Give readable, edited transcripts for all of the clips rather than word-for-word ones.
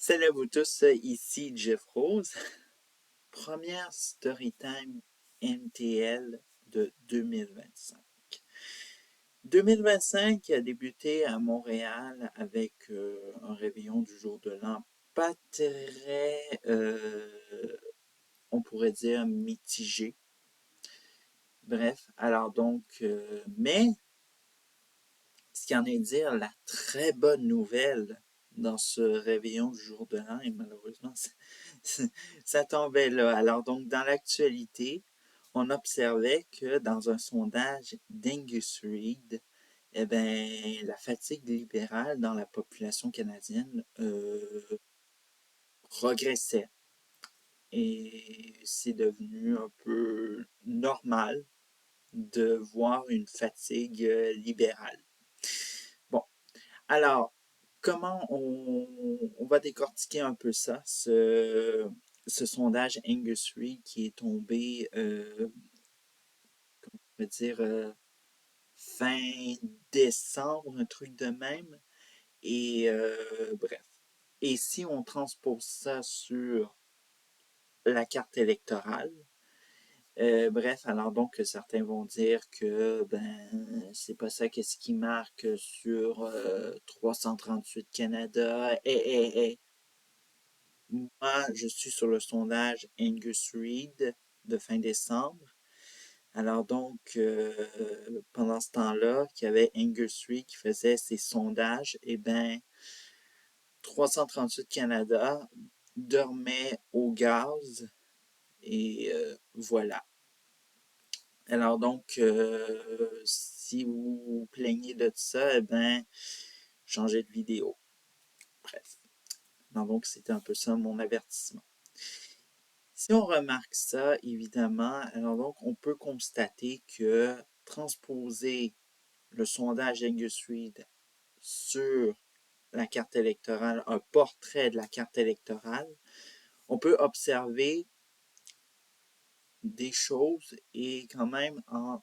Salut à vous tous, ici Jeff Rose. Première Storytime MTL de 2025. 2025 a débuté à Montréal avec un réveillon du jour de l'an pas très, on pourrait dire, mitigé. Bref, alors donc, mais ce qu'il y en est dire, la très bonne nouvelle dans ce réveillon du jour de l'an, et malheureusement, ça tombait là. Alors donc, dans l'actualité, on observait que dans un sondage d'Angus Reid, eh ben, la fatigue libérale dans la population canadienne progressait. Et c'est devenu un peu normal de voir une fatigue libérale. Bon, alors, comment on va décortiquer un peu ça, ce sondage Angus Reid qui est tombé, comment on peut dire, fin décembre, un truc de même. Et bref. Et si on transpose ça sur la carte électorale, bref, alors donc certains vont dire que ben c'est pas ça qu'est-ce qui marque sur 338 Canada. Moi, je suis sur le sondage Angus Reid de fin décembre. Alors donc, pendant ce temps-là, qu'il y avait Angus Reid qui faisait ses sondages, eh bien, 338 Canada dormait au gaz et voilà. Alors donc, si vous vous plaignez de ça, eh bien, changez de vidéo. Bref. Donc, c'était un peu ça mon avertissement. Si on remarque ça, évidemment, alors donc on peut constater que transposer le sondage Angus Reid sur la carte électorale, un portrait de la carte électorale, on peut observer des choses et quand même en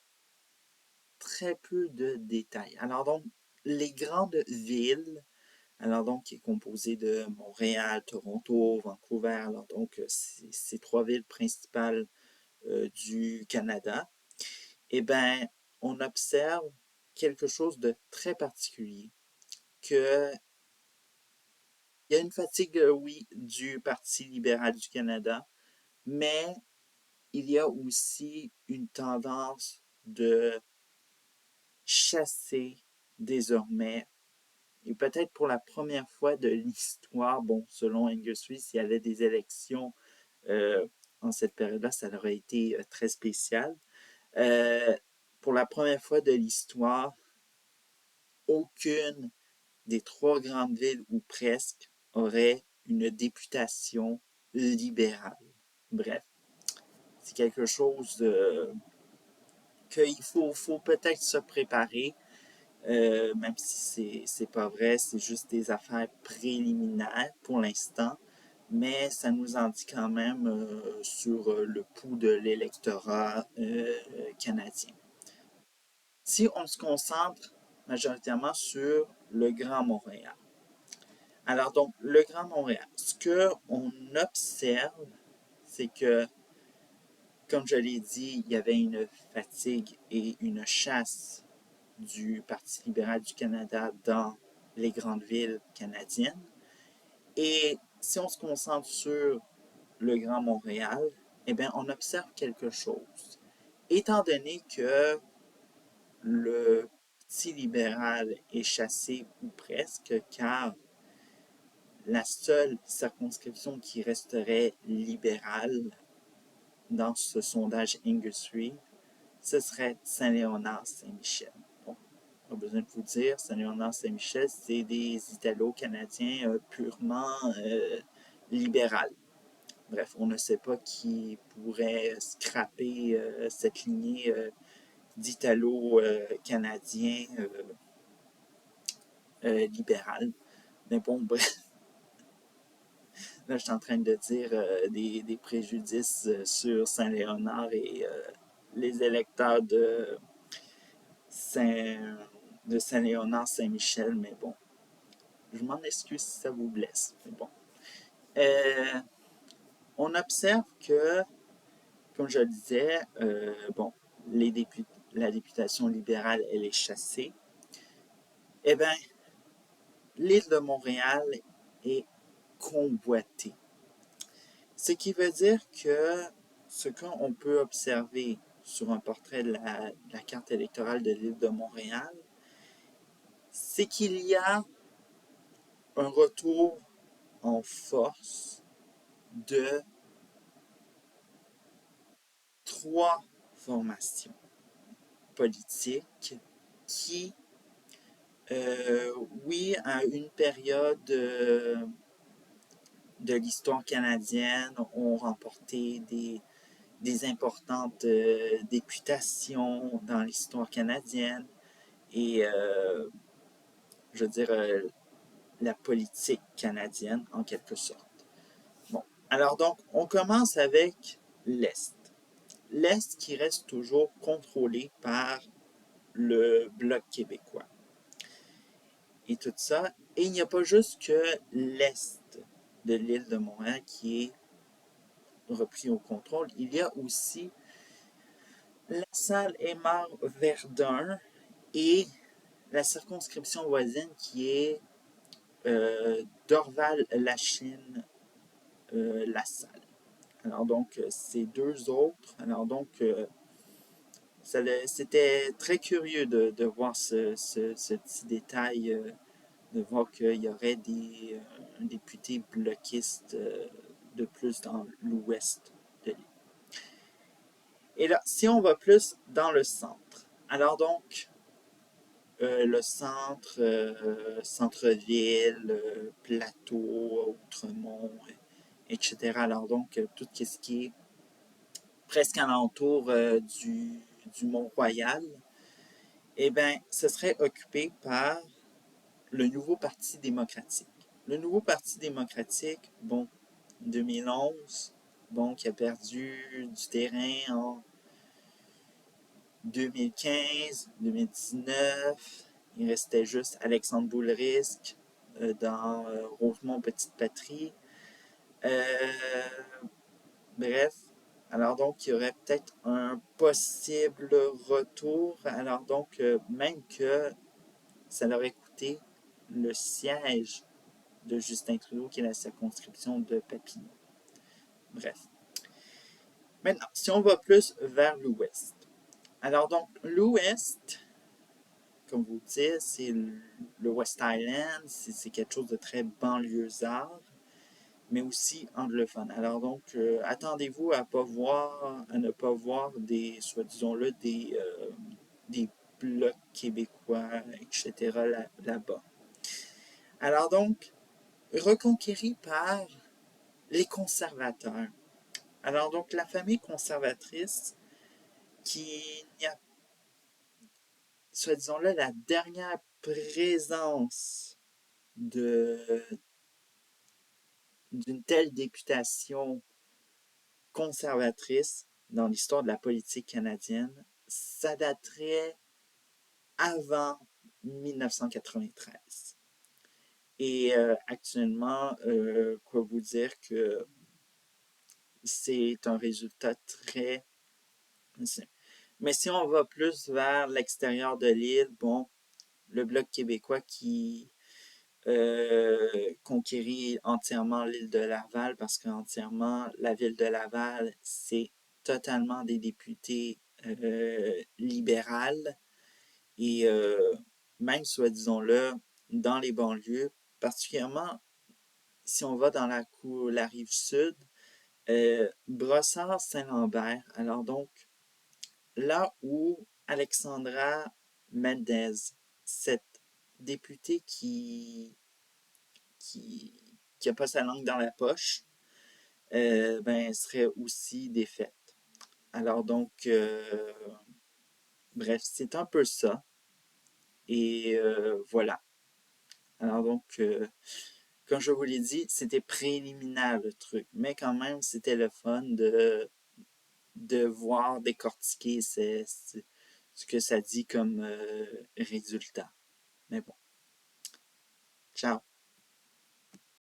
très peu de détails. Alors donc, les grandes villes, alors donc qui est composé de Montréal, Toronto, Vancouver, alors donc ces trois villes principales du Canada, eh bien, on observe quelque chose de très particulier, que il y a une fatigue, oui, du Parti libéral du Canada, mais il y a aussi une tendance de chasser désormais, et peut-être pour la première fois de l'histoire, bon, selon Angus Reid, s'il y avait des élections en cette période-là, ça aurait été très spécial. Euh, pour la première fois de l'histoire, aucune des trois grandes villes, ou presque, aurait une députation libérale. Bref, c'est quelque chose qu'il faut peut-être se préparer, même si c'est pas vrai, c'est juste des affaires préliminaires pour l'instant, mais ça nous en dit quand même sur le pouls de l'électorat canadien. Si on se concentre majoritairement sur le Grand Montréal. Alors donc, le Grand Montréal, ce qu'on observe, c'est que, comme je l'ai dit, il y avait une fatigue et une chasse du Parti libéral du Canada dans les grandes villes canadiennes. Et si on se concentre sur le Grand Montréal, eh bien, on observe quelque chose. Étant donné que le Parti libéral est chassé ou presque, car la seule circonscription qui resterait libérale dans ce sondage Angus Reid, ce serait Saint-Léonard-Saint-Michel. Bon, pas besoin de vous dire, Saint-Léonard-Saint-Michel, c'est des Italo-Canadiens purement libérales. Bref, on ne sait pas qui pourrait scraper cette lignée d'Italo-Canadiens libérales. Mais bon, bref. Là, je suis en train de dire des préjudices sur Saint-Léonard et les électeurs Saint, de Saint-Léonard-Saint-Michel, mais bon, je m'en excuse si ça vous blesse, mais bon. Euh, on observe que, comme je le disais, bon, la députation libérale, elle est chassée. Eh bien, l'île de Montréal est convoitée. Ce qui veut dire que ce qu'on peut observer sur un portrait de la carte électorale de l'île de Montréal, c'est qu'il y a un retour en force de trois formations politiques qui, oui, à une période de l'histoire canadienne, ont remporté des importantes députations dans l'histoire canadienne et, je veux dire, la politique canadienne en quelque sorte. Bon, alors donc, on commence avec l'Est. L'Est qui reste toujours contrôlé par le Bloc québécois. Et tout ça. Et il n'y a pas juste que l'Est de l'île de Montréal qui est repris au contrôle, il y a aussi la salle Aymar-Verdun et la circonscription voisine qui est Dorval-Lachine-La Salle. Alors donc, ces deux autres, alors donc, c'était très curieux de voir ce petit détail, de voir qu'il y aurait un député bloquiste de plus dans l'ouest de l'île. Et là, si on va plus dans le centre, alors donc, le centre, centre-ville, plateau, Outremont, etc. Alors donc, tout ce qui est presque alentour du Mont-Royal, eh bien, ce serait occupé par le nouveau Parti démocratique. Le nouveau Parti démocratique, bon, 2011, bon, qui a perdu du terrain en 2015, 2019. Il restait juste Alexandre Boulrisque dans Rosemont Petite Patrie. Euh, Bref, alors donc il y aurait peut-être un possible retour. Alors donc, même que ça leur aurait coûté le siège de Justin Trudeau, qui est la circonscription de Papineau. Bref. Maintenant, si on va plus vers l'ouest. Alors donc, l'ouest, comme vous le dites, c'est le West Island, c'est quelque chose de très banlieusard, mais aussi anglophone. Alors donc, attendez-vous à ne pas voir des, soit disons-le, des blocs québécois, etc. là-bas. Alors donc, reconquéri par les conservateurs. Alors donc, la famille conservatrice qui n'y a, soit disons-le, la dernière présence de d'une telle députation conservatrice dans l'histoire de la politique canadienne, ça daterait avant 1993. Et actuellement, quoi vous dire que c'est un résultat très... Mais si on va plus vers l'extérieur de l'île, bon, le Bloc québécois qui conquérit entièrement l'île de Laval, parce qu'entièrement, la ville de Laval, c'est totalement des députés libérales. Et même, soit disons-le, dans les banlieues, particulièrement si on va dans la rive sud, Brossard-Saint-Lambert. Alors donc, là où Alexandra Mendez, cette députée qui, qui a pas sa langue dans la poche, ben, serait aussi défaite. Alors donc, bref, c'est un peu ça. Et voilà. Alors donc, comme je vous l'ai dit, c'était préliminaire le truc. Mais quand même, c'était le fun de voir décortiquer ce que ça dit comme résultat. Mais bon, ciao.